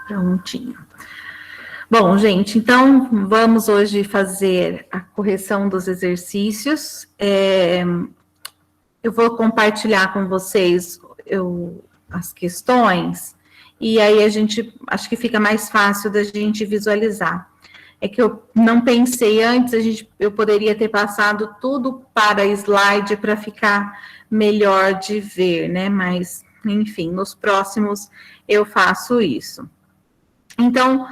Prontinho. Bom, gente, então vamos hoje fazer a correção dos exercícios. Eu vou compartilhar com vocês as questões, e aí acho que fica mais fácil da gente visualizar. É que eu não pensei antes, eu poderia ter passado tudo para slide para ficar melhor de ver, né? Mas, enfim, nos próximos eu faço isso. Então,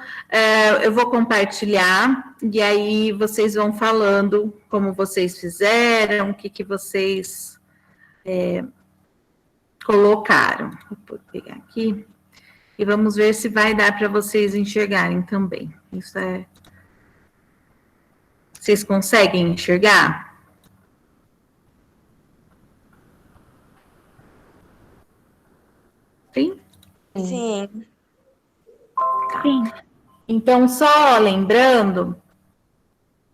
eu vou compartilhar, e aí vocês vão falando como vocês fizeram, o que vocês colocaram. Vou pegar aqui, e vamos ver se vai dar para vocês enxergarem também. Vocês conseguem enxergar? Sim? Sim. Tá. Sim. Então, só lembrando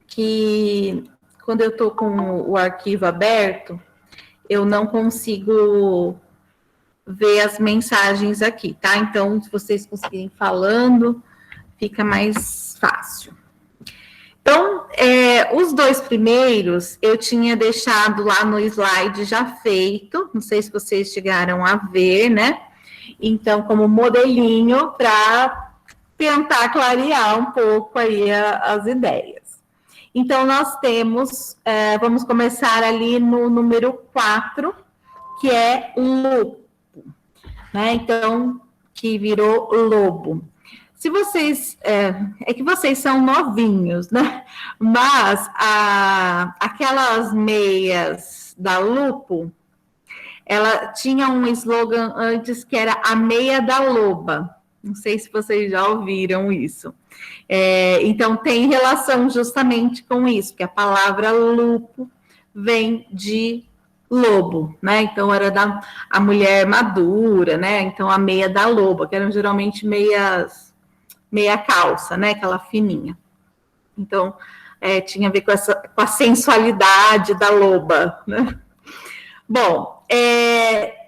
que quando eu estou com o arquivo aberto, eu não consigo ver as mensagens aqui, tá? Então, se vocês conseguirem falando, fica mais fácil. Então, os dois primeiros eu tinha deixado lá no slide já feito, não sei se vocês chegaram a ver, né? Então, como modelinho para tentar clarear um pouco aí as ideias. Então, nós temos, vamos começar ali no número 4, que é lobo, né? Então, que virou lobo. Se vocês, é que vocês são novinhos, né? Mas aquelas meias da Lupo, ela tinha um slogan antes que era a meia da loba. Não sei se vocês já ouviram isso. Então, tem relação justamente com isso, que a palavra lupo vem de lobo, né? Então, era a mulher madura, né? Então, a meia da loba, que eram geralmente meia calça, né? Aquela fininha. Então, tinha a ver com a sensualidade da loba, né? Bom,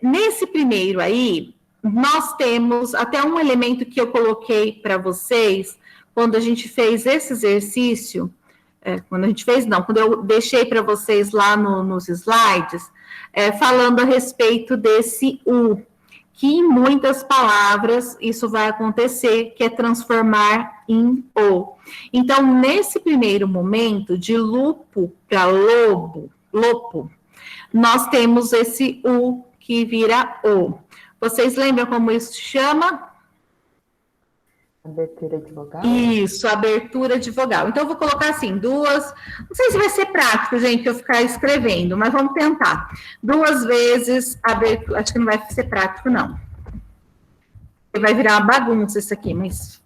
nesse primeiro aí, nós temos até um elemento que eu coloquei para vocês, quando a gente fez esse exercício, quando eu deixei para vocês lá nos slides, falando a respeito desse U, que em muitas palavras isso vai acontecer, que é transformar em O. Então, nesse primeiro momento, de lupo para lopo, nós temos esse U que vira O. Vocês lembram como isso se chama? Abertura de vogal? Isso, abertura de vogal. Então, eu vou colocar assim, duas... Não sei se vai ser prático, gente, eu ficar escrevendo, mas vamos tentar. 2 vezes abertura... Acho que não vai ser prático, não. Vai virar uma bagunça isso aqui, mas...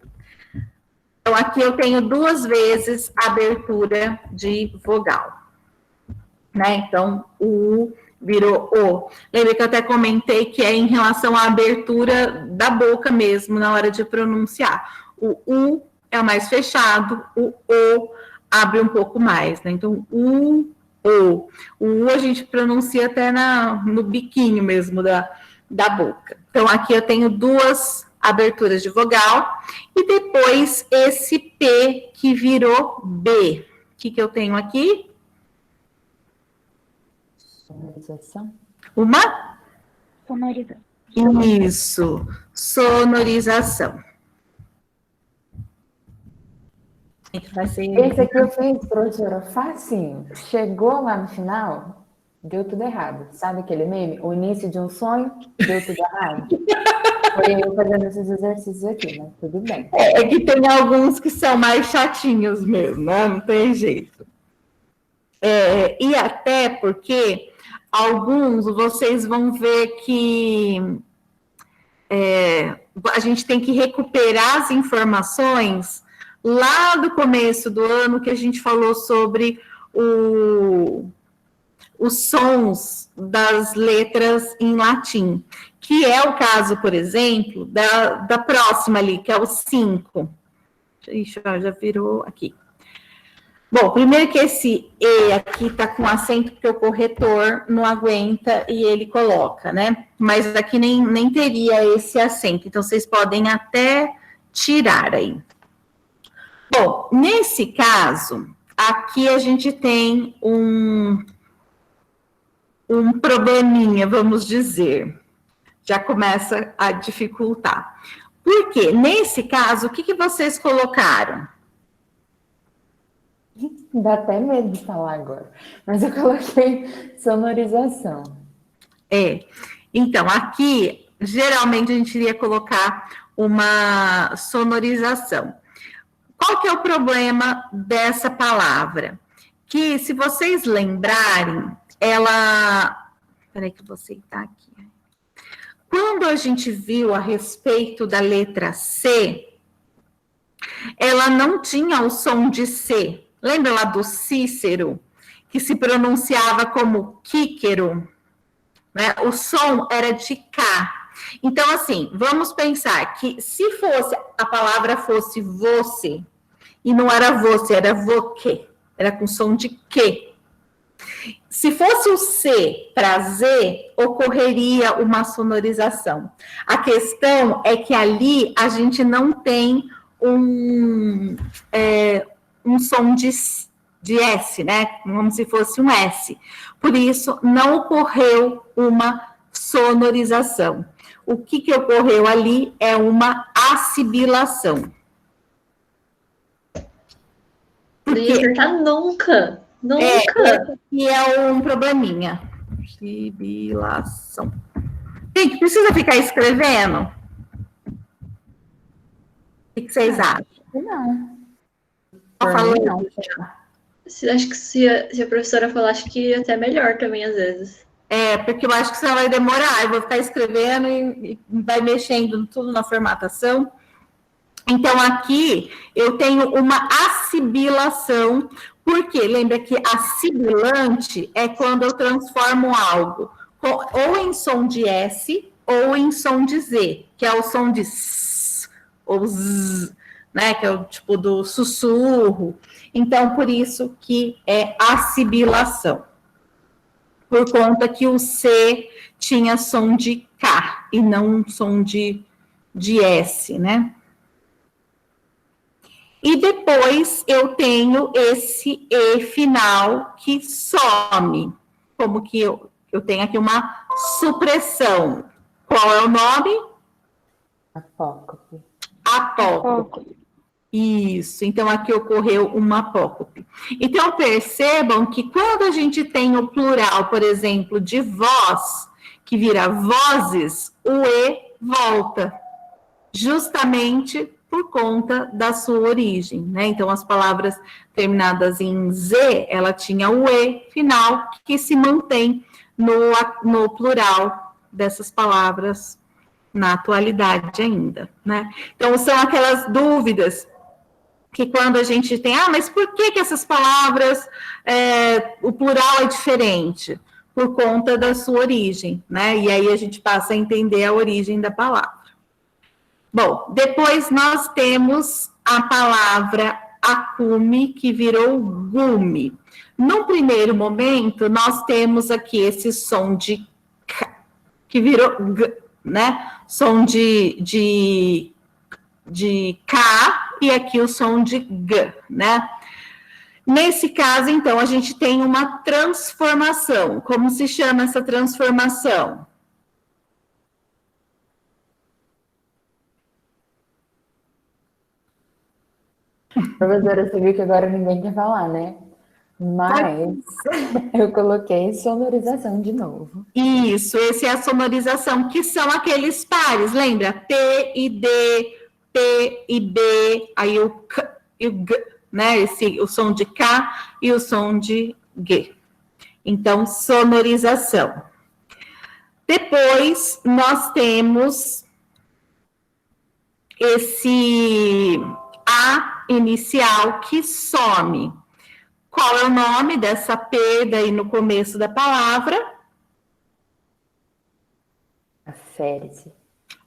Então, aqui eu tenho 2 vezes abertura de vogal. Né? Então, o U virou O. Lembra que eu até comentei que é em relação à abertura da boca mesmo, na hora de pronunciar. O U é o mais fechado, o O abre um pouco mais, né? Então, O. O U a gente pronuncia até no biquinho mesmo da boca. Então, aqui eu tenho 2 aberturas de vogal, e depois esse P que virou B. O que eu tenho aqui? Sonorização? Uma? Sonorização. Isso, sonorização. Esse aqui eu fiz, professora, facinho. Chegou lá no final, deu tudo errado. Sabe aquele meme? O início de um sonho, deu tudo errado. Foi eu fazendo esses exercícios aqui, mas tudo bem. É que tem alguns que são mais chatinhos mesmo, né? Não tem jeito. E até porque alguns vocês vão ver que a gente tem que recuperar as informações lá do começo do ano, que a gente falou sobre os sons das letras em latim, que é o caso, por exemplo, da próxima ali, que é o 5. Ixi, já virou aqui. Bom, primeiro que esse E aqui está com acento, porque o corretor não aguenta e ele coloca, né? Mas aqui nem teria esse acento. Então, vocês podem até tirar aí. Bom, nesse caso, aqui a gente tem um probleminha, vamos dizer. Já começa a dificultar. Por quê? Nesse caso, o que vocês colocaram? Dá até medo de falar agora. Mas eu coloquei sonorização. Então, aqui, geralmente a gente iria colocar uma sonorização. Qual que é o problema dessa palavra? Que, se vocês lembrarem, ela... Peraí que eu vou aceitar aqui. Quando a gente viu a respeito da letra C, ela não tinha o som de C. Lembra lá do Cícero, que se pronunciava como Quíquero? Né? O som era de K. Então, assim, vamos pensar que se fosse, a palavra fosse você, e não era você, era voque, era com som de que. Se fosse o C para Z, ocorreria uma sonorização. A questão é que ali a gente não tem um som de S, né? Como se fosse um S. Por isso, não ocorreu uma sonorização. O que ocorreu ali é uma assibilação. Não ia acertar nunca. Nunca. E é um probleminha. Assibilação. Gente, precisa ficar escrevendo? O que vocês acham? Não. Falando, não. Acho que se a professora falar, acho que até melhor também, às vezes. Porque eu acho que você vai demorar. Eu vou ficar escrevendo e vai mexendo tudo na formatação. Então, aqui eu tenho uma assibilação, porque lembra que assibilante é quando eu transformo algo ou em som de S ou em som de Z, que é o som de S ou Z, né? Que é o tipo do sussurro. Então, por isso que é assibilação. Por conta que o C tinha som de K e não um som de S, né? E depois eu tenho esse E final que some. Como que eu tenho aqui uma supressão. Qual é o nome? Apócope. Apócope. Isso, então aqui ocorreu uma apócope. Então percebam que quando a gente tem o plural, por exemplo, de voz, que vira vozes, o E volta. Justamente por conta da sua origem, né? Então, as palavras terminadas em Z, ela tinha o E final, que se mantém no plural dessas palavras na atualidade ainda, né? Então, são aquelas dúvidas que quando a gente tem, mas por que essas palavras, o plural é diferente? Por conta da sua origem, né? E aí a gente passa a entender a origem da palavra. Bom, depois nós temos a palavra acume, que virou gume. No primeiro momento, nós temos aqui esse som de K, que virou G, né? Som de K e aqui o som de G, né? Nesse caso, então, a gente tem uma transformação. Como se chama essa transformação? Professora, você viu que agora ninguém quer falar, né? Mas eu coloquei sonorização de novo. Isso, essa é a sonorização, que são aqueles pares, lembra? P e D, P e B, aí o K e o G, né? O som de K e o som de G. Então, sonorização. Depois, nós temos esse A inicial que some. Qual é o nome dessa P daí no começo da palavra? Aférese.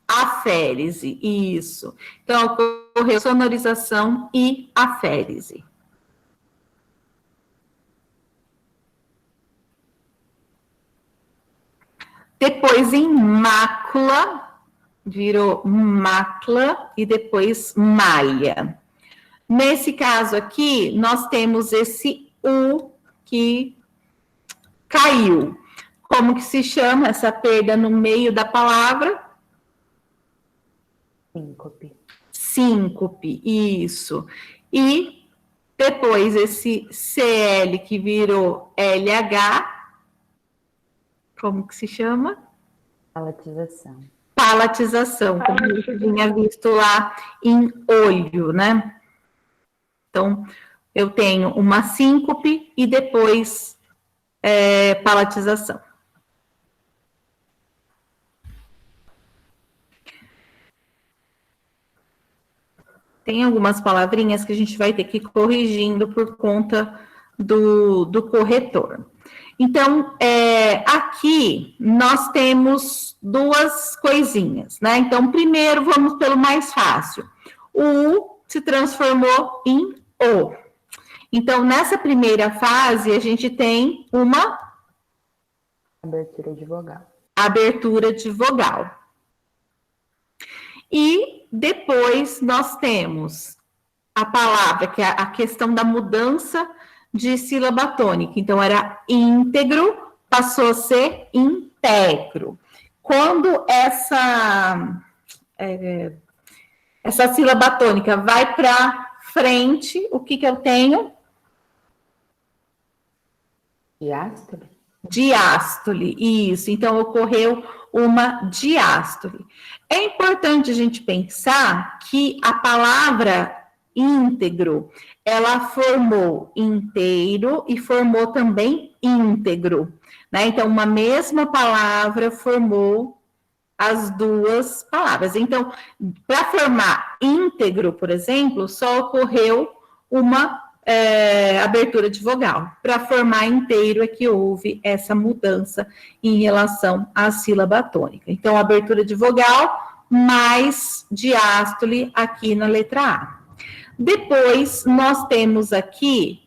Aférese, isso. Então, ocorreu sonorização e aférese. Depois, em mácula, virou macla e depois malha. Nesse caso aqui, nós temos esse U que caiu. Como que se chama essa perda no meio da palavra? Síncope. Síncope, isso. E depois esse CL que virou LH, como que se chama? Palatização. Palatização, como a gente tinha visto lá em olho, né? Então, eu tenho uma síncope e depois palatização. Tem algumas palavrinhas que a gente vai ter que ir corrigindo por conta do corretor. Então, aqui nós temos duas coisinhas, né? Então, primeiro vamos pelo mais fácil. O U se transformou em O. Então, nessa primeira fase, a gente tem uma Abertura de vogal. Abertura de vogal. E depois nós temos a palavra, que é a questão da mudança de sílaba tônica. Então, era íntegro, passou a ser integro. Quando essa sílaba tônica vai para frente, o que eu tenho? Diástole? Diástole, isso. Então, ocorreu uma diástole. É importante a gente pensar que a palavra íntegro, ela formou inteiro e formou também íntegro, né? Então, uma mesma palavra formou as duas palavras. Então, para formar íntegro, por exemplo, só ocorreu uma abertura de vogal. Para formar inteiro é que houve essa mudança em relação à sílaba tônica. Então, abertura de vogal mais diástole aqui na letra A. Depois, nós temos aqui,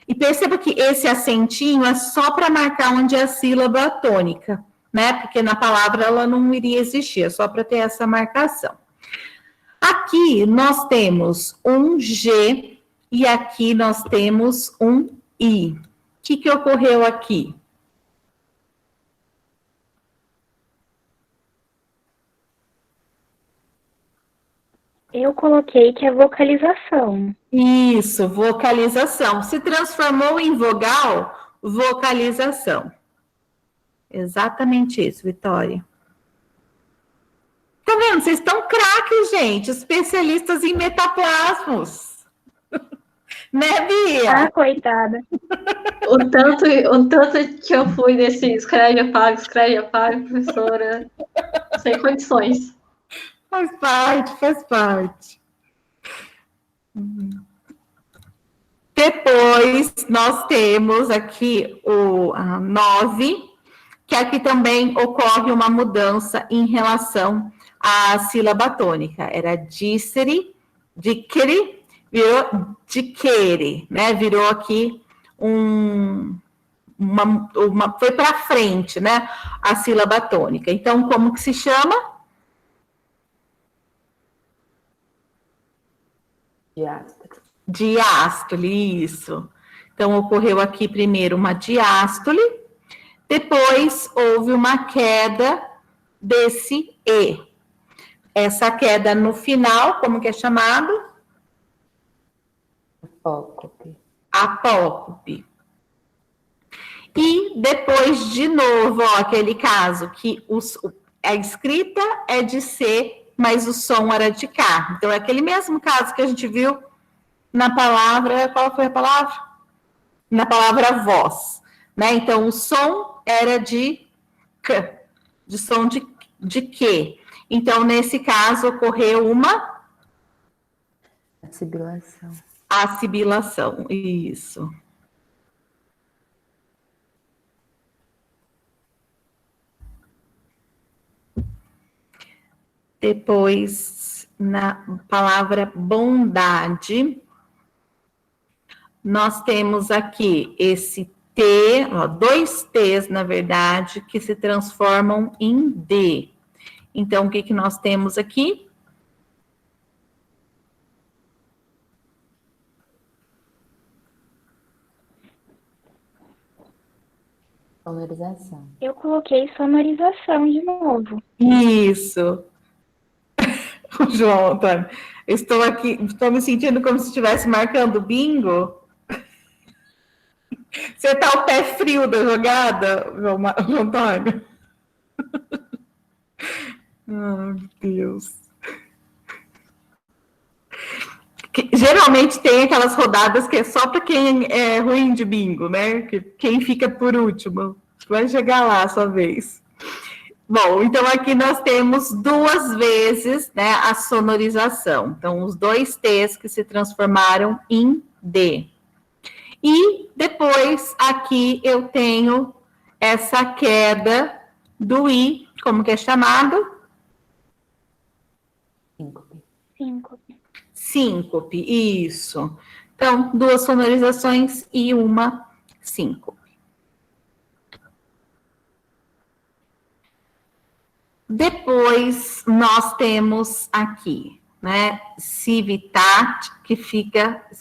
e perceba que esse acentinho é só para marcar onde é a sílaba tônica, né? Porque na palavra ela não iria existir, é só para ter essa marcação. Aqui nós temos um G e aqui nós temos um I. O que ocorreu aqui? Eu coloquei que é vocalização. Isso, vocalização. Se transformou em vogal, vocalização. Exatamente isso, Vitória. Tá vendo? Vocês estão craques, gente. Especialistas em metaplasmos. Né, Bia? Ah, coitada. O tanto que eu fui desse escreve, apaga, professora, sem condições. Faz parte, faz parte. Depois, nós temos aqui o 9, que aqui também ocorre uma mudança em relação à sílaba tônica. Era dícere, dícere, virou diquere, né? Virou aqui foi para frente, né? A sílaba tônica. Então, como que se chama? Diástole. Diástole, isso. Então, ocorreu aqui primeiro uma diástole, depois houve uma queda desse E. Essa queda no final, como que é chamado? Apócope. Apócope. E depois, de novo, ó, aquele caso que a escrita é de C, mas o som era de K. Então, é aquele mesmo caso que a gente viu na palavra, qual foi a palavra? Na palavra voz, né? Então, o som era de K, de som de Q. Então, nesse caso, ocorreu uma Sibilação. assibilação, isso. Depois, na palavra bondade, nós temos aqui esse T, ó, 2 T's, na verdade, que se transformam em D. Então, o que nós temos aqui? Sonorização. Eu coloquei sonorização de novo. Isso. O João Antônio, eu estou aqui, estou me sentindo como se estivesse marcando bingo. Você está o pé frio da jogada, João Antônio? Ai, meu Deus. Geralmente tem aquelas rodadas que é só para quem é ruim de bingo, né? Quem fica por último. Vai chegar lá a sua vez. Bom, então aqui nós temos 2 vezes, né, a sonorização. Então, os 2 T's que se transformaram em D. E depois aqui eu tenho essa queda do I, como que é chamado? Síncope. Síncope. Síncope, isso. Então, 2 sonorizações e uma síncope. Depois, nós temos aqui, né, civitat, que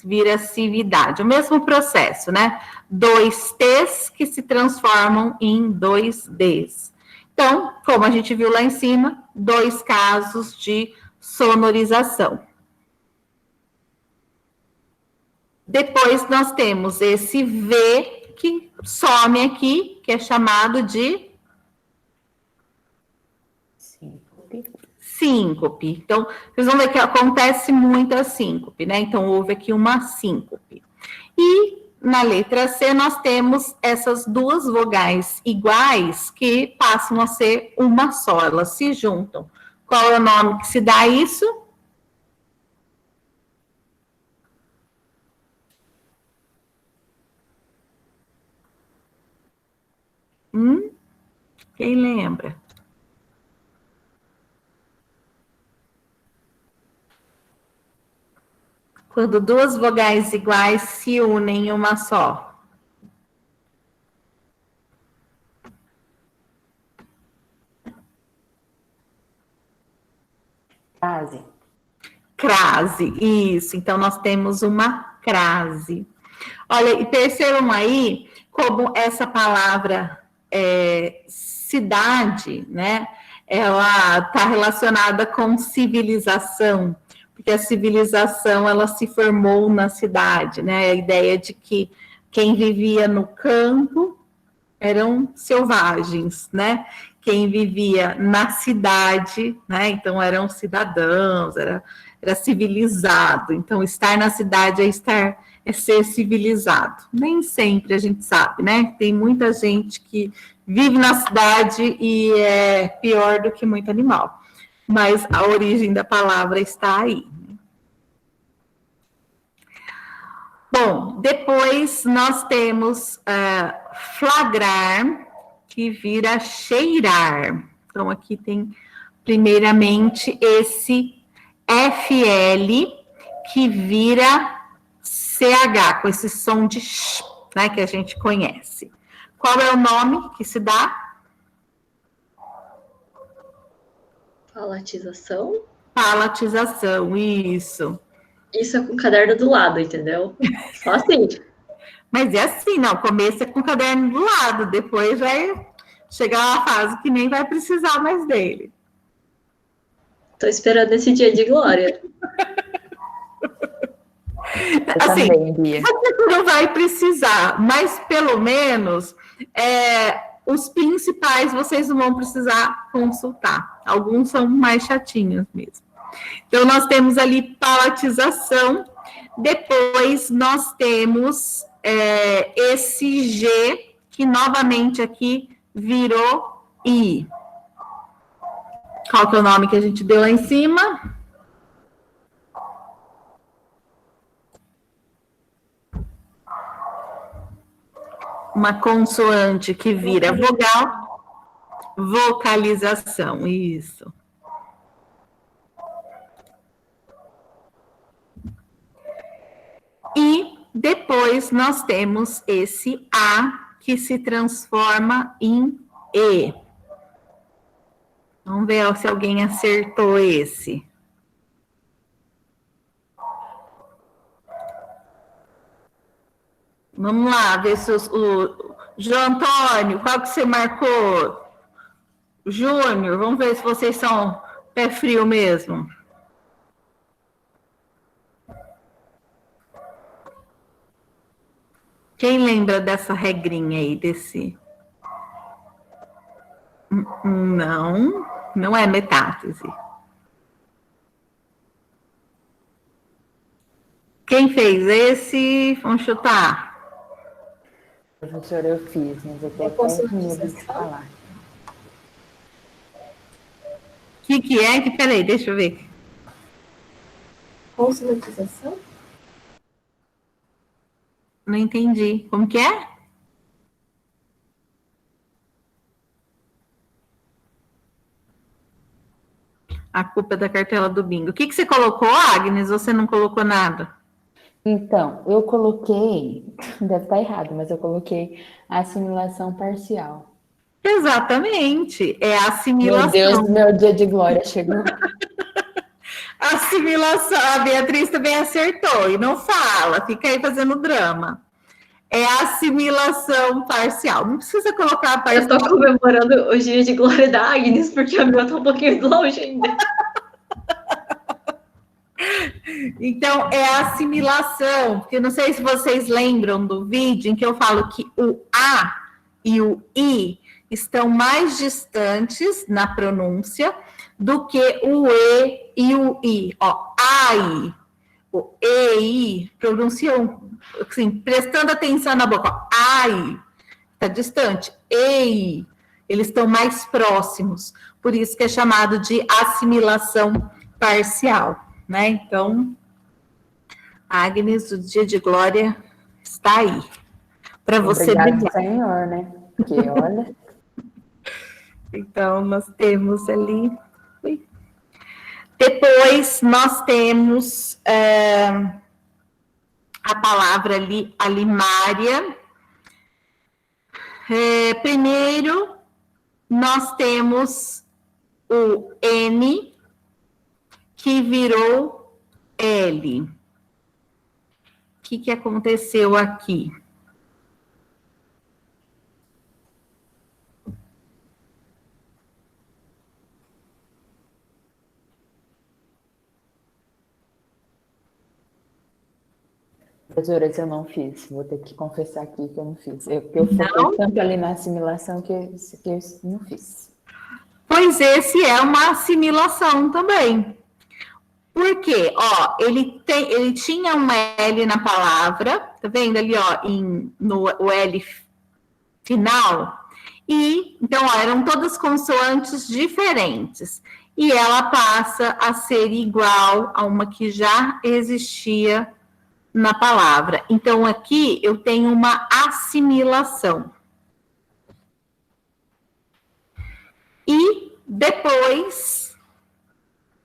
vira cividade. O mesmo processo, né? 2 T's que se transformam em 2 D's. Então, como a gente viu lá em cima, 2 casos de sonorização. Depois, nós temos esse V que some aqui, que é chamado de síncope. Então, vocês vão ver que acontece muita síncope, né? Então, houve aqui uma síncope. E na letra C, nós temos essas 2 vogais iguais que passam a ser uma só, elas se juntam. Qual é o nome que se dá a isso? Quem lembra? Quando 2 vogais iguais se unem em uma só. Crase. Crase, isso. Então, nós temos uma crase. Olha, e percebam aí como essa palavra cidade, né? Ela está relacionada com civilização, porque a civilização ela se formou na cidade, né? A ideia de que quem vivia no campo eram selvagens, né? Quem vivia na cidade, né? Então eram cidadãos, era civilizado. Então estar na cidade é ser civilizado. Nem sempre a gente sabe, né? Tem muita gente que vive na cidade e é pior do que muito animal. Mas a origem da palavra está aí. Bom, depois nós temos flagrar, que vira cheirar. Então, aqui tem, primeiramente, esse FL, que vira CH, com esse som de sh, né, que a gente conhece. Qual é o nome que se dá? Palatização? Palatização, isso. Isso é com o caderno do lado, entendeu? Só assim. Mas é assim, não, começa com o caderno do lado, depois vai chegar uma fase que nem vai precisar mais dele. Tô esperando esse dia de glória. Assim, também, Bia. você não vai precisar, mas pelo menos os principais vocês não vão precisar consultar. Alguns são mais chatinhos mesmo. Então, nós temos ali palatização, depois nós temos esse G, que novamente aqui virou I. Qual que é o nome que a gente deu lá em cima? Uma consoante que vira vogal, vocalização, isso. E depois nós temos esse A que se transforma em E. Vamos ver se alguém acertou esse. Vamos lá, ver se o João Antônio, qual que você marcou? Júnior, vamos ver se vocês são pé frio mesmo. Quem lembra dessa regrinha aí, desse... Não é metástase. Quem fez esse? Vamos chutar. Professora, eu fiz, mas eu tô É até com medo de consonantização? falar. O que é? Peraí, deixa eu ver. Consonantização? Não entendi. Como que é? A culpa é da cartela do bingo. O que você colocou, Agnes? Você não colocou nada? Então, eu coloquei, deve estar errado, mas eu coloquei assimilação parcial. Exatamente. É a Meu assimilação. Deus, meu dia de glória chegou. Assimilação. A Beatriz também acertou. E não fala, fica aí fazendo drama. É a assimilação parcial. Não precisa colocar a Eu parcial. tô comemorando o dia de glória da Agnes, porque a minha tá um pouquinho longe ainda. Então, é a assimilação, porque eu não sei se vocês lembram do vídeo em que eu falo que o A e o I estão mais distantes na pronúncia do que o E e o I. Ó, AI, o E e I pronunciam, assim, prestando atenção na boca. Ó, AI, está distante. EI, eles estão mais próximos. Por isso que é chamado de assimilação parcial. Né? Então, Agnes, o dia de glória está aí. Para você Obrigado, brilhar. Senhor, né? Porque, olha... Então, nós temos ali... Depois, nós temos a palavra ali, alimária. Primeiro, nós temos o N, que virou L. O que aconteceu aqui? Professora, esse eu não fiz. Vou ter que confessar aqui que eu não fiz. Eu foquei tanto ali na assimilação que eu não fiz. Pois esse é uma assimilação também. Por quê? Ó, ele tinha um L na palavra, tá vendo ali, ó, o L final? E, então, ó, eram todas consoantes diferentes. E ela passa a ser igual a uma que já existia na palavra. Então, aqui eu tenho uma assimilação. E depois,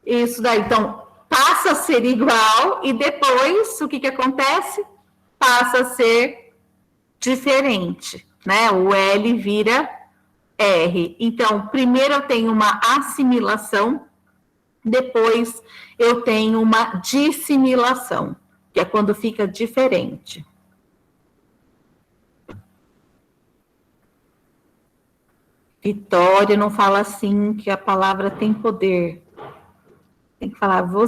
isso daí, então, passa a ser igual e depois, o que acontece? Passa a ser diferente, né? O L vira R. Então, primeiro eu tenho uma assimilação, depois eu tenho uma dissimilação, que é quando fica diferente. Vitória não fala assim, que a palavra tem poder. Tem que falar, vou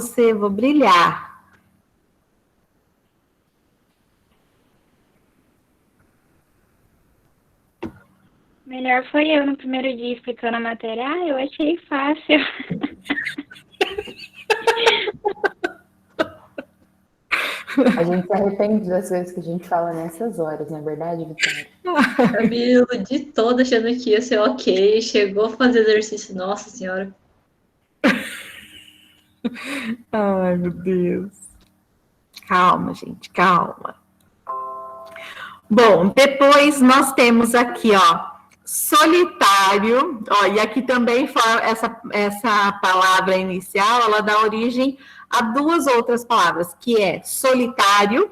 brilhar. Melhor foi eu no primeiro dia explicando a matéria. Ah, eu achei fácil. A gente se arrepende das coisas que a gente fala nessas horas, não é verdade, Vitória? Eu me iludi toda achando que ia ser ok. Chegou a fazer exercício, nossa senhora. Ai, meu Deus. Calma, gente, calma. Bom, depois nós temos aqui, ó, solitário, ó, e aqui também essa palavra inicial, ela dá origem a duas outras palavras, que é solitário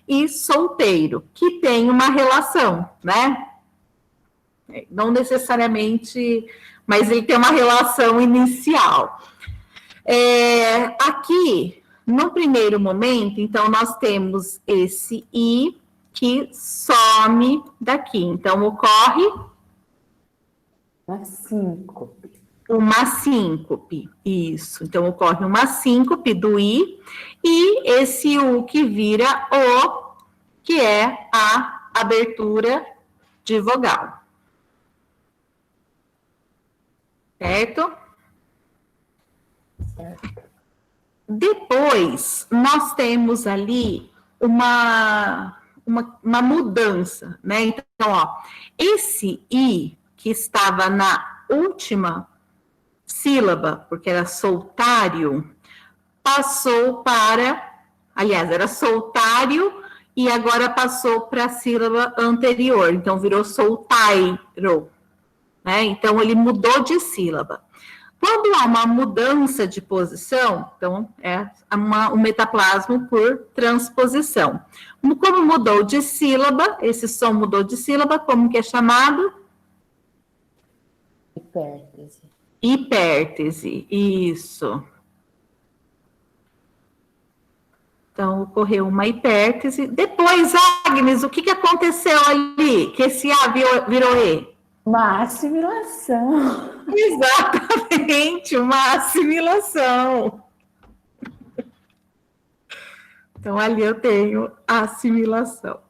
e solteiro, que tem uma relação, né? Não necessariamente mas ele tem uma relação inicial. Aqui, no primeiro momento, então, nós temos esse I que some daqui. Então, ocorre Uma síncope. uma síncope. Isso. Então, ocorre uma síncope do I e esse U que vira O, que é a abertura de vogal. Certo? Certo. Depois, nós temos ali uma mudança, né? Então, ó, esse I que estava na última sílaba, porque era soltário, passou para, aliás, era soltário e agora passou para a sílaba anterior, então virou soltairo, né? Então, ele mudou de sílaba. Quando há uma mudança de posição, então é um metaplasmo por transposição. Como mudou de sílaba, esse som mudou de sílaba, como que é chamado? Hipértese. Hipértese, isso. Então, ocorreu uma hipértese. Depois, Agnes, o que aconteceu ali? Que esse A virou E? Uma assimilação. Exatamente, uma assimilação. Então, ali eu tenho assimilação.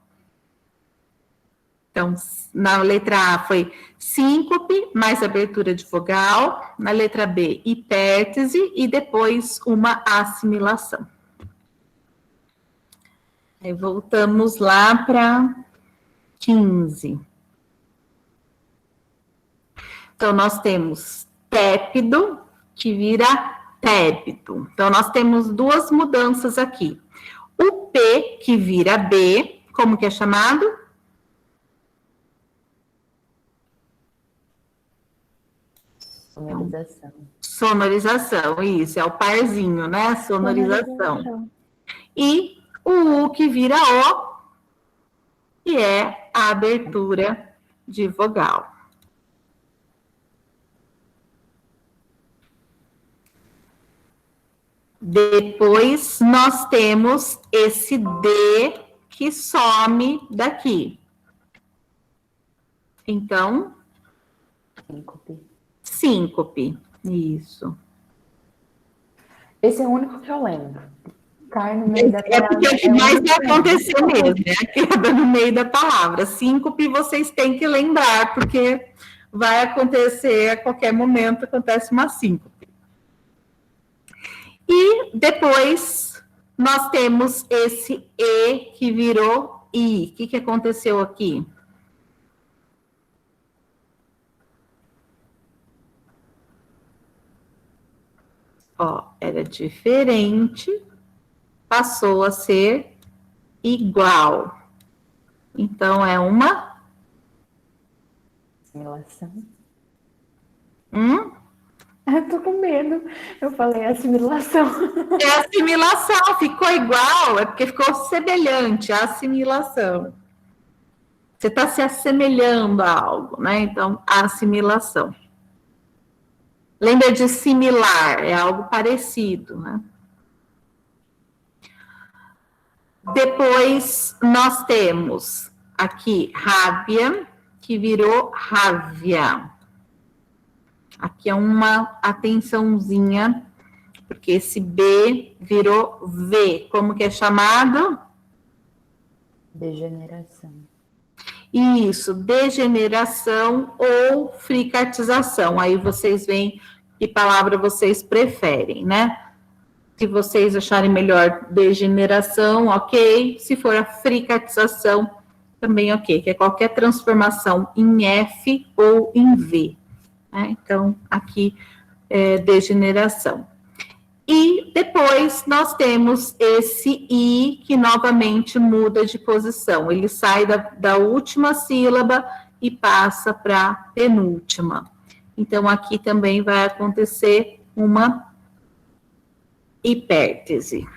Então, na letra A foi síncope, mais abertura de vogal. Na letra B, hipértese e depois uma assimilação. Aí voltamos lá para 15. Então, nós temos tépido, que vira tépido. Então, nós temos duas mudanças aqui. O P, que vira B, como que é chamado? Sonorização. Sonorização, isso, é o parzinho, né? Sonorização. E o U, que vira O, que é a abertura de vogal. Depois, nós temos esse D que some daqui. Então, Síncope. síncope, isso. Esse é o único que eu lembro. Cai no meio da É palavra. porque é o que mais vai acontecer mesmo, é a queda no meio da palavra. Síncope vocês têm que lembrar, porque vai acontecer a qualquer momento, acontece uma síncope. E depois nós temos esse E que virou I. O que aconteceu aqui? Ó, era diferente, passou a ser igual. Então, é uma... Assimilação. Eu tô com medo. Eu falei assimilação. É assimilação, ficou igual, é porque ficou semelhante, a assimilação. Você está se assemelhando a algo, né? Então, a assimilação. Lembra de similar, é algo parecido, né? Depois, nós temos aqui rábia, que virou rávia. Aqui é uma atençãozinha, porque esse B virou V. Como que é chamado? Degeneração. Isso, degeneração ou fricatização. Aí vocês veem que palavra vocês preferem, né? Se vocês acharem melhor degeneração, ok. Se for a fricatização, também ok, que é qualquer transformação em F ou em V. Né? Então, aqui é degeneração. E depois nós temos esse I que novamente muda de posição. Ele sai da última sílaba e passa para a penúltima. Então, aqui também vai acontecer uma hipértese.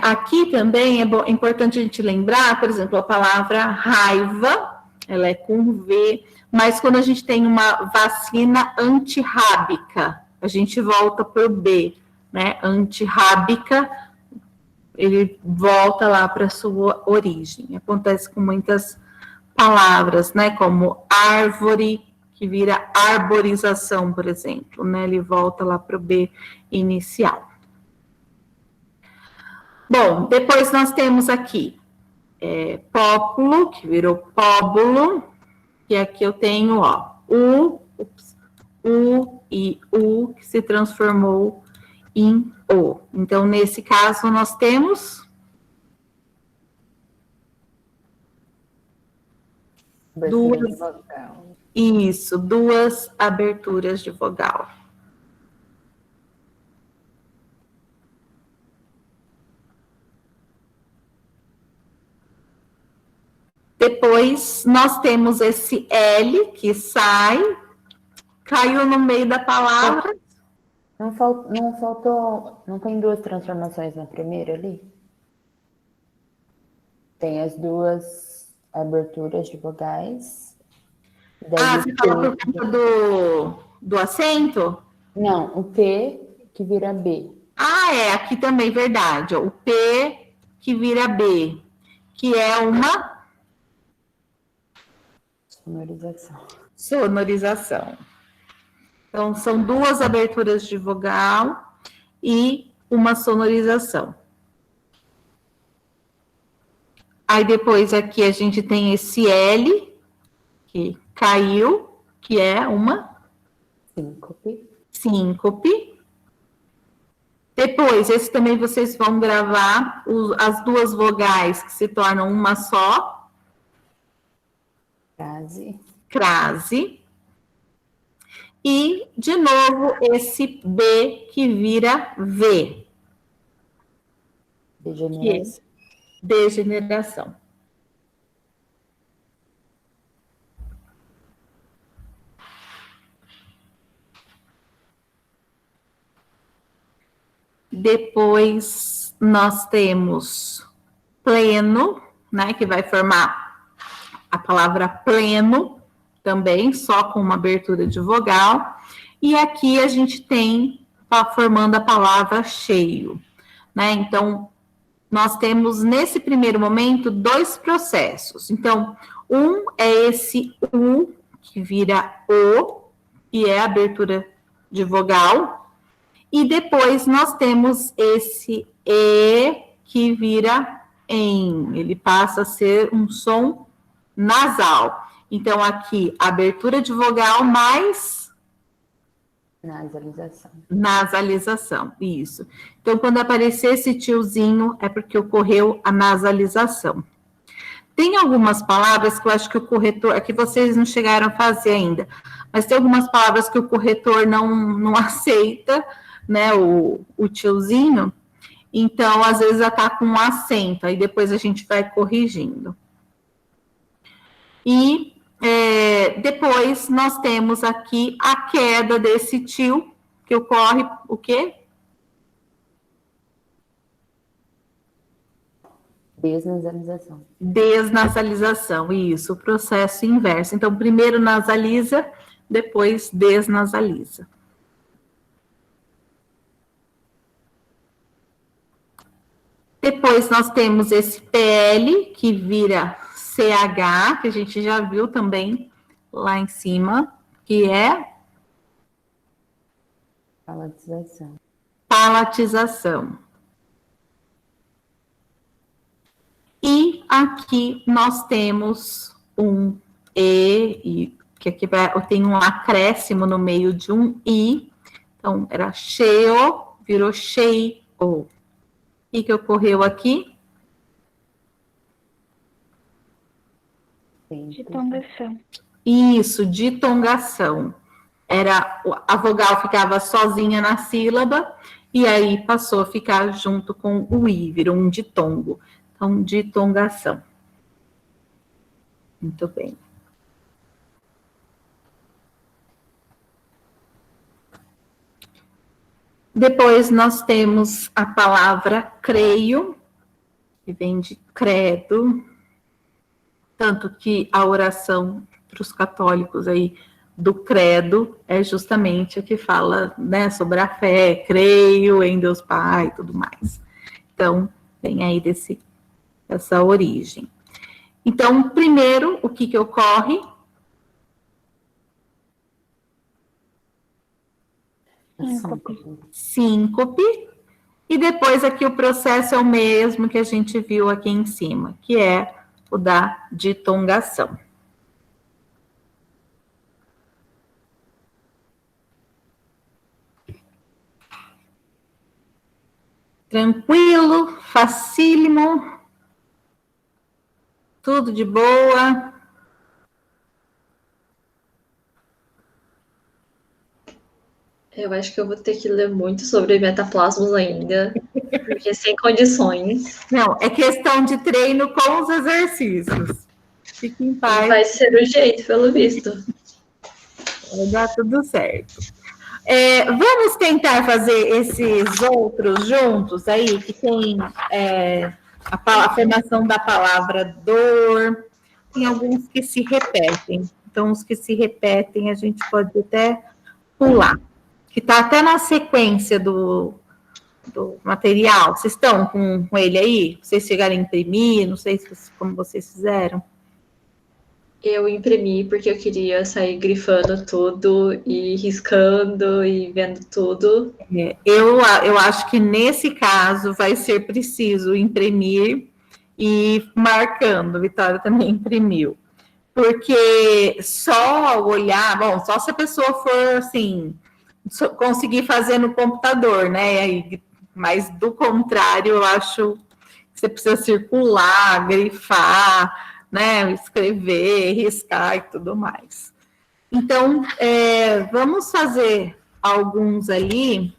Aqui também é importante a gente lembrar, por exemplo, a palavra raiva, ela é com V, mas quando a gente tem uma vacina antirrábica, a gente volta para o B, né? Antirrábica, ele volta lá para a sua origem. Acontece com muitas palavras, né? Como árvore, que vira arborização, por exemplo, né? Ele volta lá para o B inicial. Bom, depois nós temos aqui pópulo, que virou póbulo, e aqui eu tenho, ó, U e U, que se transformou em O. Então, nesse caso, nós temos Abertura de vogal. Isso, duas aberturas de vogal. Depois, nós temos esse L que sai, caiu no meio da palavra. Não faltou, não tem duas transformações na primeira ali? Tem as duas aberturas de vogais. Daí Você fala por conta do acento? Não, o P que vira B. Aqui também, verdade. Ó, o P que vira B, que é uma sonorização. Então, são duas aberturas de vogal e uma sonorização. Aí, depois, aqui a gente tem esse L, que caiu, que é uma síncope. Depois, esse também vocês vão gravar as duas vogais que se tornam uma só. Crase. E, de novo, esse B que vira V. Degeneração. Degeneração. Depois, nós temos pleno, né, que vai formar a palavra pleno, também, só com uma abertura de vogal. E aqui a gente tem, formando a palavra cheio, né? Então, nós temos, nesse primeiro momento, dois processos. Então, um é esse U, que vira O, que é a abertura de vogal. E depois nós temos esse E, que vira EM. Ele passa a ser um som nasal. Então, aqui, abertura de vogal mais nasalização. Isso. Então, quando aparecer esse tiozinho, é porque ocorreu a nasalização. Tem algumas palavras que eu acho que o corretor, que vocês não chegaram a fazer ainda, mas tem algumas palavras que o corretor não aceita, né, o tiozinho. Então, às vezes, ela está com um acento, aí depois a gente vai corrigindo. E depois nós temos aqui a queda desse tio, que ocorre o quê? Desnasalização. Desnasalização, isso, o processo inverso. Então, primeiro nasaliza, depois desnasaliza. Depois nós temos esse PL, que vira CH, que a gente já viu também lá em cima, que é palatização. E aqui nós temos um E, que aqui tem um acréscimo no meio de um I. Então, era cheio, virou cheio. O que ocorreu aqui? Ditongação. Isso, ditongação. A vogal ficava sozinha na sílaba, e aí passou a ficar junto com o I, virou um ditongo. Então, ditongação. Muito bem. Depois nós temos a palavra creio, que vem de credo. Tanto que a oração para os católicos aí do credo é justamente a que fala, né, sobre a fé, creio em Deus Pai e tudo mais. Então, vem aí dessa origem. Então, primeiro, o que ocorre? Síncope. E depois aqui o processo é o mesmo que a gente viu aqui em cima, que é o da ditongação. Tranquilo, facílimo, tudo de boa. Eu acho que eu vou ter que ler muito sobre metaplasmos ainda, porque sem condições. Não, é questão de treino com os exercícios. Fique em paz. Vai ser o jeito, pelo visto. Vai dar tudo certo. Vamos tentar fazer esses outros juntos aí, que tem a formação da palavra dor, tem alguns que se repetem. Então, os que se repetem, a gente pode até pular, que está até na sequência do material. Vocês estão com ele aí? Vocês chegaram a imprimir? Não sei como vocês fizeram. Eu imprimi porque eu queria sair grifando tudo e riscando e vendo tudo. Eu acho que nesse caso vai ser preciso imprimir e marcando. Vitória também imprimiu. Porque só olhar, bom, só se a pessoa for assim, conseguir fazer no computador, né? Mas do contrário, eu acho que você precisa circular, grifar, né? Escrever, riscar e tudo mais. Então, vamos fazer alguns ali,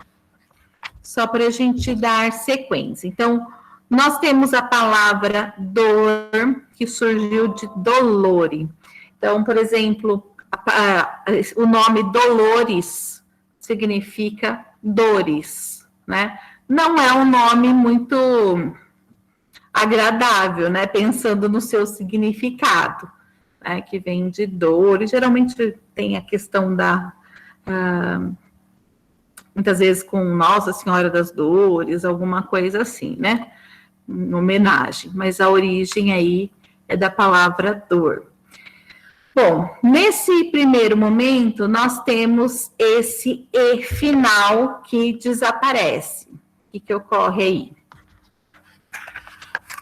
só para a gente dar sequência. Então, nós temos a palavra dor, que surgiu de dolore. Então, por exemplo, o nome Dolores significa dores, né? Não é um nome muito agradável, né? Pensando no seu significado, né? Que vem de dor, e geralmente tem a questão muitas vezes com Nossa Senhora das Dores, alguma coisa assim, né? Em homenagem, mas a origem aí é da palavra dor. Bom, nesse primeiro momento, nós temos esse E final que desaparece. O que ocorre aí?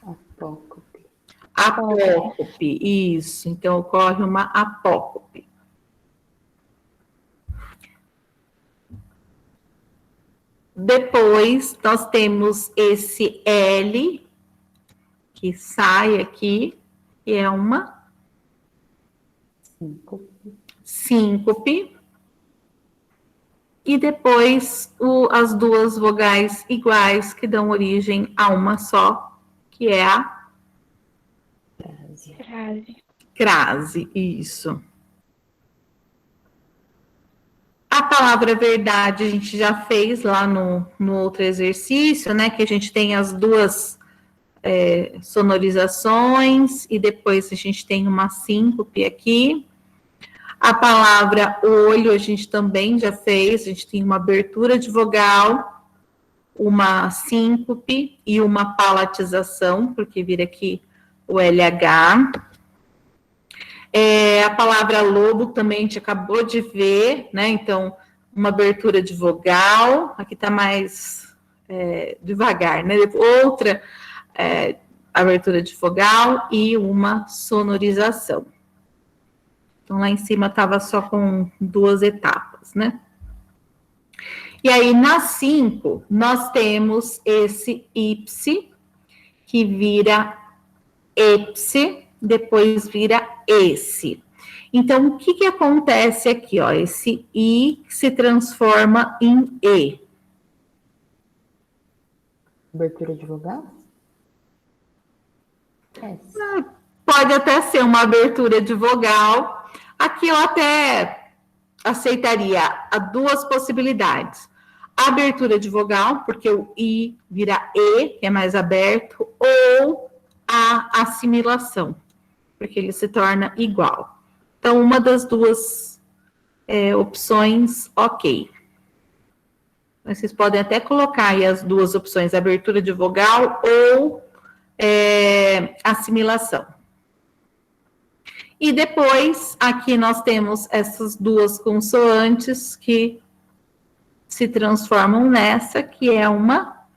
Apócope. Apócope, isso. Então, ocorre uma apócope. Depois, nós temos esse L, que sai aqui, que é uma síncope. E depois, as duas vogais iguais, que dão origem a uma só, que é a crase. Isso. A palavra verdade a gente já fez lá no outro exercício, né? Que a gente tem as duas sonorizações e depois a gente tem uma síncope aqui. A palavra olho a gente também já fez, a gente tem uma abertura de vogal, uma síncope e uma palatização, porque vira aqui o LH. A palavra lobo também a gente acabou de ver, né? Então, uma abertura de vogal, aqui está mais devagar, né? Outra abertura de vogal e uma sonorização. Então, lá em cima estava só com duas etapas, né? E aí, na 5, nós temos esse ipsi, que vira epsi, depois vira esse. Então, o que acontece aqui, ó? Esse I se transforma em E. Abertura de vogal? Pode até ser uma abertura de vogal. Aqui eu até aceitaria duas possibilidades. A abertura de vogal, porque o I vira E, que é mais aberto, ou a assimilação, porque ele se torna igual. Então, uma das duas opções, ok. Vocês podem até colocar aí as duas opções, abertura de vogal ou assimilação. E depois, aqui nós temos essas duas consoantes que se transformam nessa, que é uma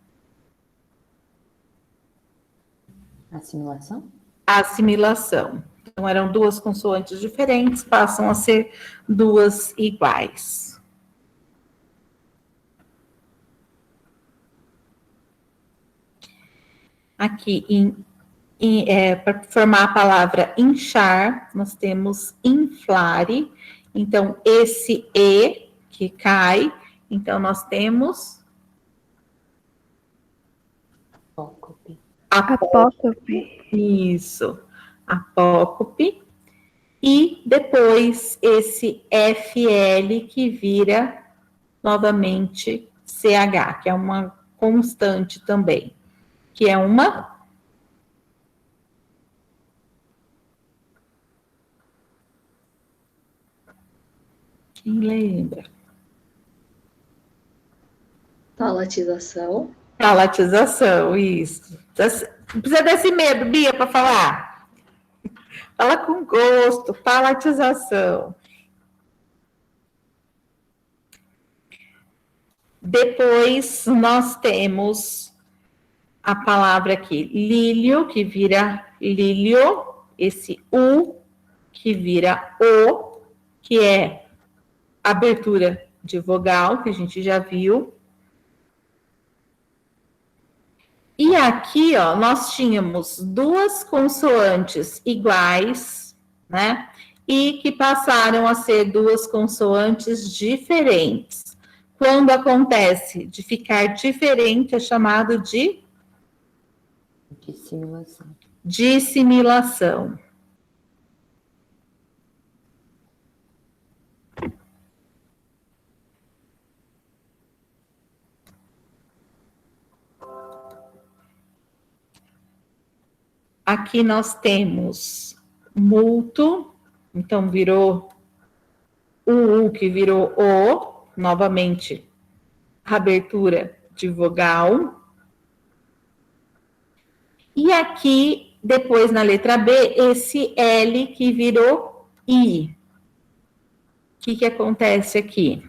Assimilação? assimilação. Então, eram duas consoantes diferentes, passam a ser duas iguais. Aqui, para formar a palavra inchar, nós temos inflare. Então, esse E que cai, então nós temos Apócope. Apócope. Isso, apócope. E depois esse FL que vira novamente CH, que é uma constante também, que é uma quem lembra? Palatização. Palatização, isso. Não precisa desse medo, Bia, para falar. Fala com gosto, palatização. Depois nós temos a palavra aqui, lílio, que vira lílio, esse U, que vira O, que é abertura de vogal, que a gente já viu. E aqui, ó, nós tínhamos duas consoantes iguais, né? E que passaram a ser duas consoantes diferentes. Quando acontece de ficar diferente, é chamado de Dissimilação. dissimilação. Aqui nós temos multo, então virou o U que virou O, novamente, abertura de vogal. E aqui, depois na letra B, esse L que virou I. O que acontece aqui?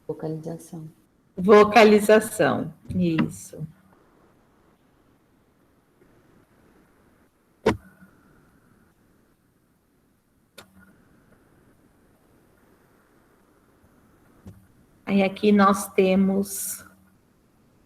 Vocalização. Vocalização, isso. Aí aqui nós temos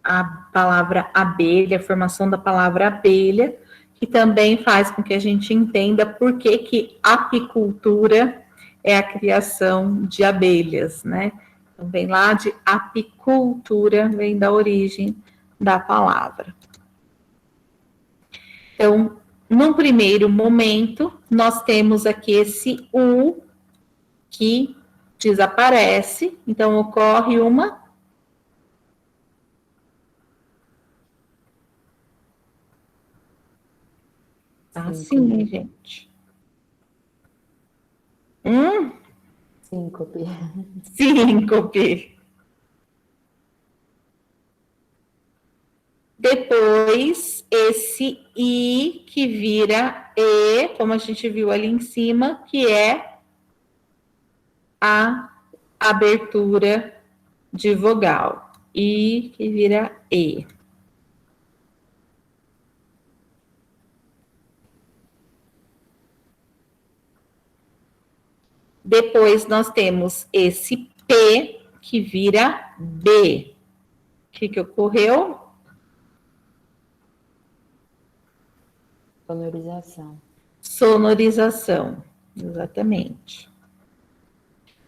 a palavra abelha, a formação da palavra abelha, que também faz com que a gente entenda por que apicultura é a criação de abelhas, né? Então, vem lá de apicultura, vem da origem da palavra. Então, num primeiro momento, nós temos aqui esse U que desaparece, então ocorre uma assim, gente. Síncope. Síncope. Depois, esse I que vira E, como a gente viu ali em cima, que é a abertura de vogal. I que vira E. Depois nós temos esse P que vira B. O que ocorreu? Sonorização. Sonorização, exatamente.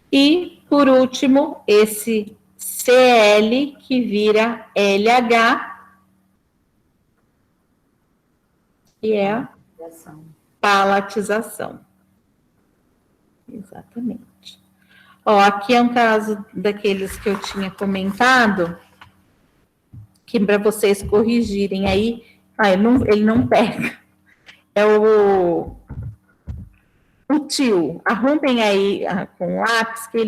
E, por último, esse CL que vira LH, que é a palatização. Exatamente. Ó, aqui é um caso daqueles que eu tinha comentado, que para vocês corrigirem aí, ele não pega. É o tio. Arrumem aí com lápis que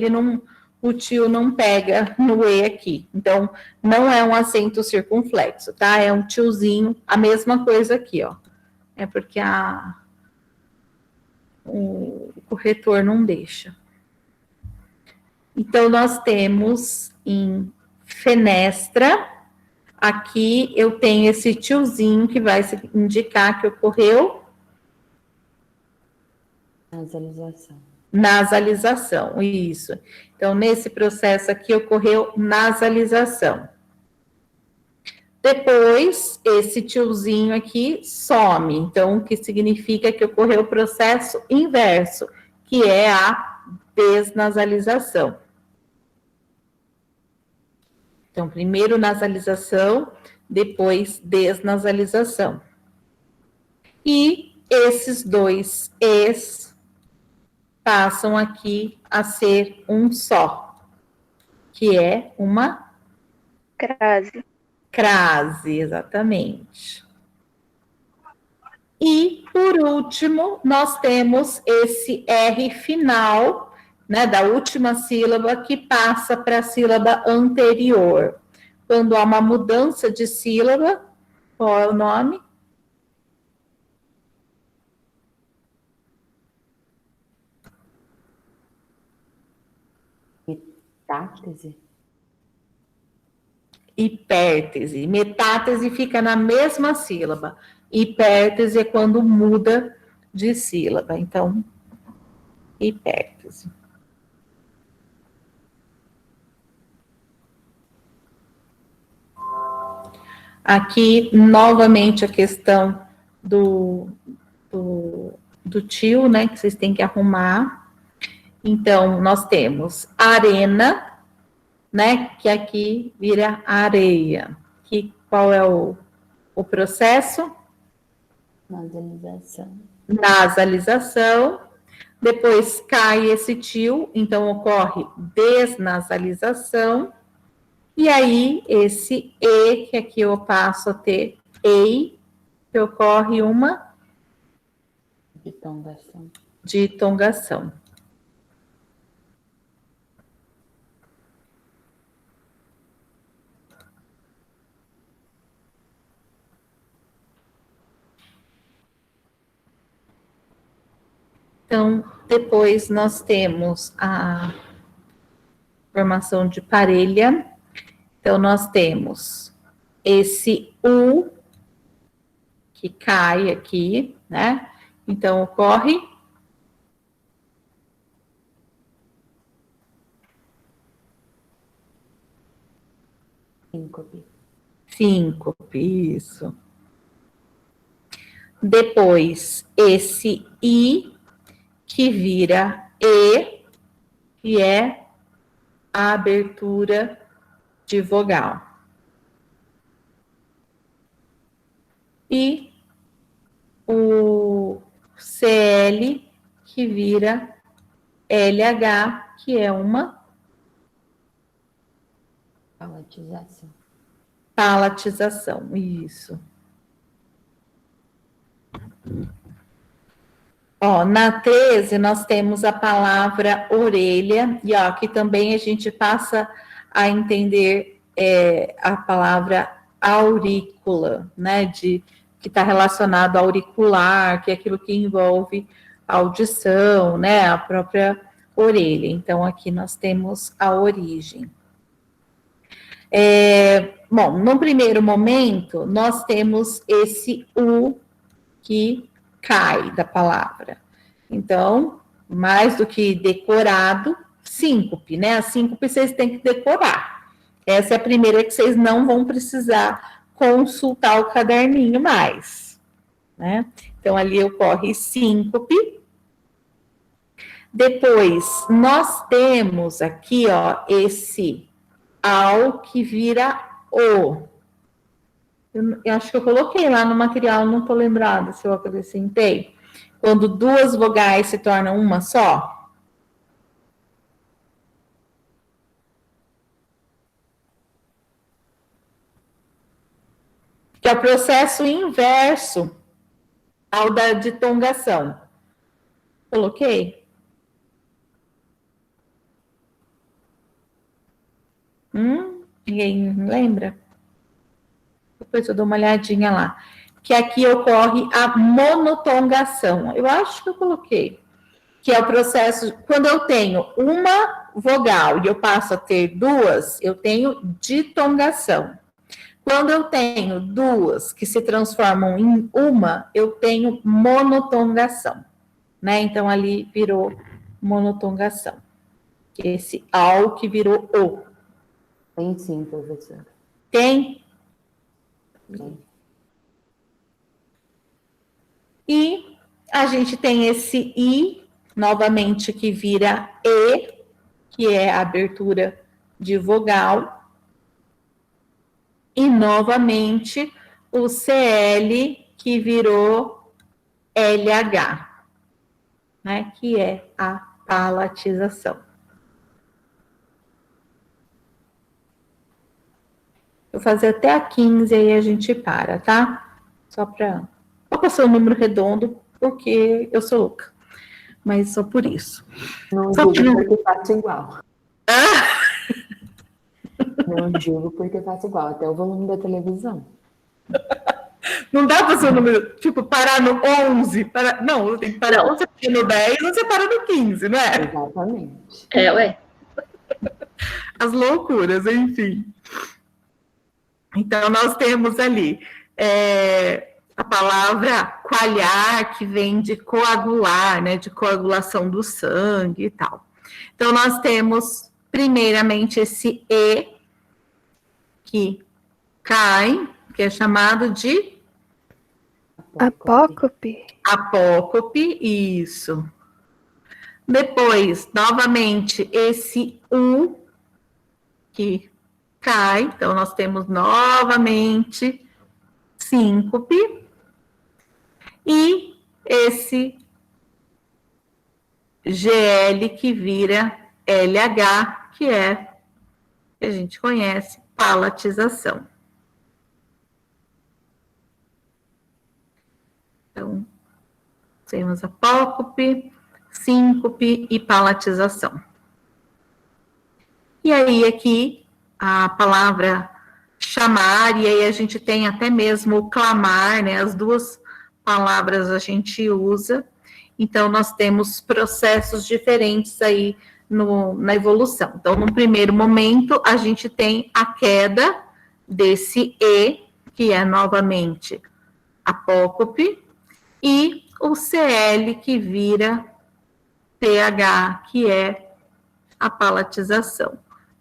o tio não pega no E aqui. Então, não é um acento circunflexo, tá? É um tiozinho, a mesma coisa aqui, ó. É porque o corretor não deixa. Então, nós temos em fenestra, aqui eu tenho esse tiozinho que vai indicar que ocorreu nasalização, isso. Então, nesse processo aqui ocorreu nasalização. Depois, esse tiozinho aqui some, então, o que significa que ocorreu o processo inverso, que é a desnasalização. Então, primeiro nasalização, depois desnasalização. E esses dois Es passam aqui a ser um só, que é uma Crase. crase, exatamente. E, por último, nós temos esse R final, né, da última sílaba, que passa para a sílaba anterior. Quando há uma mudança de sílaba, qual é o nome? Metástase? Hipértese. Metástase fica na mesma sílaba. Hipértese é quando muda de sílaba. Então, hipértese. Aqui, novamente, a questão do tio, né, que vocês têm que arrumar. Então, nós temos arena, né, que aqui vira areia. Qual é o processo? Nasalização. Nasalização. Depois cai esse tio, então ocorre desnasalização. E aí, esse E, que aqui eu passo a ter EI, que ocorre uma ditongação. Então, depois nós temos a formação de parelha. Então, nós temos esse U, que cai aqui, né? Então, ocorre síncope, isso. Depois, esse I, que vira E, que é a abertura de vogal. E o CL, que vira LH, que é uma palatização, isso. Ó, na 13, nós temos a palavra orelha, e ó, aqui também a gente passa a entender a palavra aurícula, né, que está relacionado ao auricular, que é aquilo que envolve a audição, né, a própria orelha. Então, aqui nós temos a origem. Bom, no primeiro momento, nós temos esse U que cai da palavra. Então, mais do que decorado, síncope, né? A síncope vocês têm que decorar. Essa é a primeira que vocês não vão precisar consultar o caderninho mais, né? Então, ali ocorre síncope. Depois, nós temos aqui, ó, esse ao que vira o. Eu acho que eu coloquei lá no material, não estou lembrada se eu acrescentei. Quando duas vogais se tornam uma só. que é o processo inverso ao da ditongação. Coloquei? Ninguém lembra? Depois eu dou uma olhadinha lá. Que aqui ocorre a monotongação. Eu acho que eu coloquei. Que é o processo, quando eu tenho uma vogal e eu passo a ter duas, eu tenho ditongação. Quando eu tenho duas que se transformam em uma, eu tenho monotongação, né? Então, ali virou monotongação. Esse ao que virou o. Tem sim, professora. Tem? Tem. E a gente tem esse i, novamente, que vira e, que é a abertura de vogal. E, novamente, o CL, que virou LH, né? Que é a palatização. Vou fazer até a 15, aí a gente para, tá? Só para... Vou passar o número redondo, porque eu sou louca. Mas só por isso. Não Só digo que... porque faço igual. Não digo porque faço igual, até o volume da televisão. Não dá para ser o número, tipo, parar no 11. Não, você tem que parar, ou você para no 10, ou você para no 15, não é? Exatamente. Ué. As loucuras, enfim. Então, nós temos ali a palavra coalhar, que vem de coagular, né, de coagulação do sangue e tal. Então, nós temos, primeiramente, esse E, que cai, que é chamado de Apócope. apócope, isso. Depois, novamente, esse U, que cai, então nós temos novamente síncope, e esse GL que vira LH, que é, que a gente conhece, palatização. Então, temos apócope, síncope e palatização. E aí, aqui, a palavra chamar, e aí a gente tem até mesmo o clamar, né? As duas palavras a gente usa. Então, nós temos processos diferentes aí na evolução. Então, no primeiro momento, a gente tem a queda desse E, que é novamente apócope, e o CL, que vira TH, que é a palatização.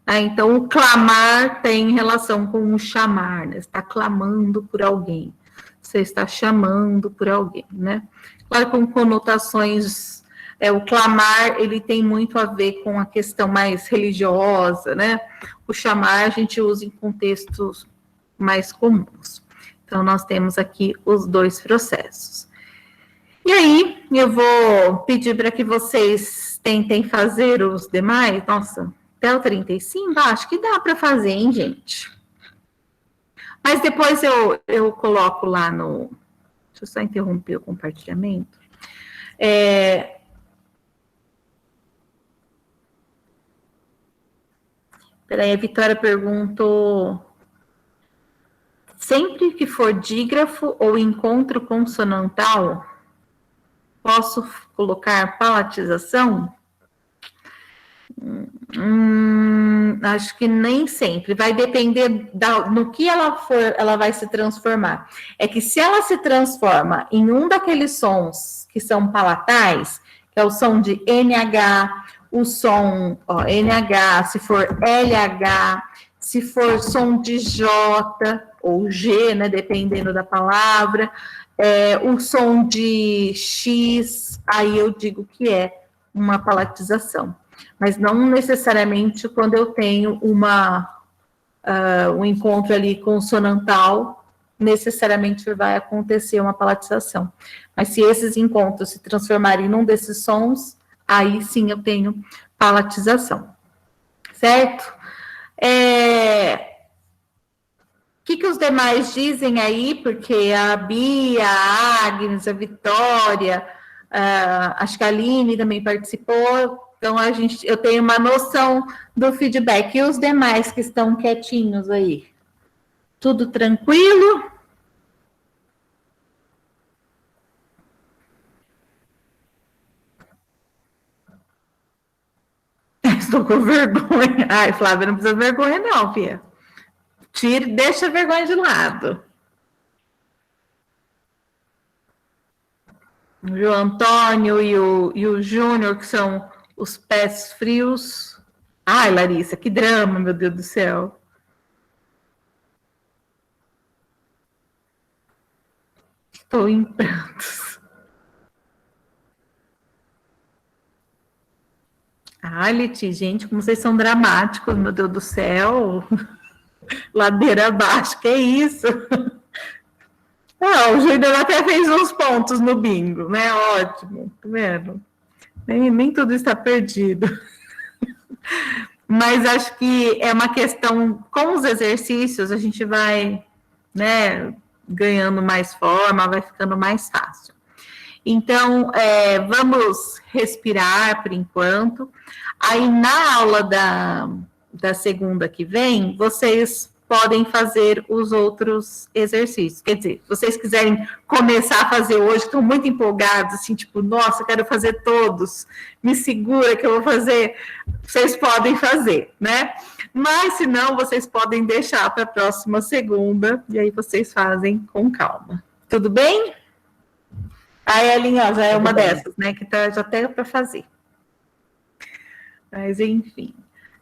Então, o clamar tem relação com o chamar, né? Você está clamando por alguém, você está chamando por alguém, né? Claro, com conotações, o clamar, ele tem muito a ver com a questão mais religiosa, né? O chamar a gente usa em contextos mais comuns. Então, nós temos aqui os dois processos. E aí, eu vou pedir para que vocês tentem fazer os demais. Nossa, até o 35, acho que dá para fazer, hein, gente? Mas depois eu coloco lá no... Deixa eu só interromper o compartilhamento. Peraí, a Vitória perguntou... Sempre que for dígrafo ou encontro consonantal, posso colocar palatização? Acho que nem sempre. Vai depender no que ela for, ela vai se transformar. É que se ela se transforma em um daqueles sons que são palatais, que é o som de NH, o som NH, se for LH, se for som de J ou G, né, dependendo da palavra, o som de X, aí eu digo que é uma palatização. Mas não necessariamente quando eu tenho um encontro ali consonantal, necessariamente vai acontecer uma palatização. Mas se esses encontros se transformarem em um desses sons, aí sim eu tenho palatização. Certo? O que os demais dizem aí? Porque a Bia, a Agnes, a Vitória, acho que a Aline também participou. Então, eu tenho uma noção do feedback. E os demais que estão quietinhos aí? Tudo tranquilo? Estou com vergonha. Ai, Flávia, não precisa de vergonha não, Fia. Deixa a vergonha de lado. O João Antônio e o Júnior, que são os pés frios. Ai, Larissa, que drama, meu Deus do céu. Estou em prantos. Ah, Leti, gente, como vocês são dramáticos, meu Deus do céu. Ladeira abaixo, que isso? O Júnior até fez uns pontos no bingo, né? Ótimo, tá vendo? Nem tudo está perdido. Mas acho que é uma questão, com os exercícios, a gente vai, né, ganhando mais forma, vai ficando mais fácil. Então, vamos respirar por enquanto. Aí, na aula da segunda que vem, vocês podem fazer os outros exercícios. Quer dizer, se vocês quiserem começar a fazer hoje, estão muito empolgados, assim, tipo, nossa, quero fazer todos, me segura que eu vou fazer, vocês podem fazer, né? Mas, se não, vocês podem deixar para a próxima segunda, e aí vocês fazem com calma. Tudo bem? A Ellen, ó, já é uma dessas, né, que já até para fazer. Mas, enfim.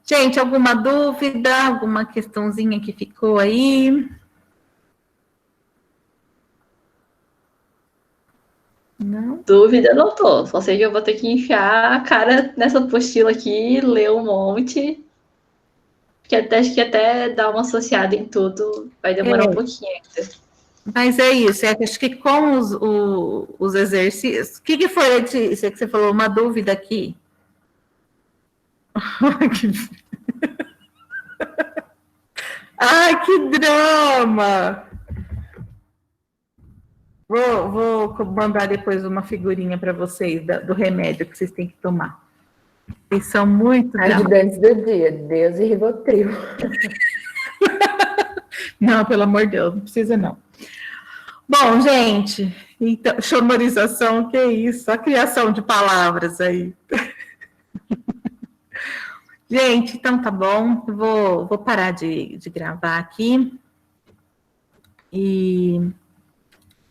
Gente, alguma dúvida? Alguma questãozinha que ficou aí? Não? Dúvida não tô. Só sei que eu vou ter que enfiar a cara nessa apostila aqui, ler um monte. Acho que até dar uma associada em tudo vai demorar um pouquinho ainda. Mas é isso, acho que com os exercícios... O que foi, Letícia, que você falou? Uma dúvida aqui? Ai, que drama! Vou mandar depois uma figurinha para vocês do remédio que vocês têm que tomar. Eles são muito ajudantes do dia, Deus e Rivotril. Não, pelo amor de Deus, não precisa não. Bom, gente, então, chamorização, que é isso? A criação de palavras aí. Gente, então tá bom, vou parar de gravar aqui. E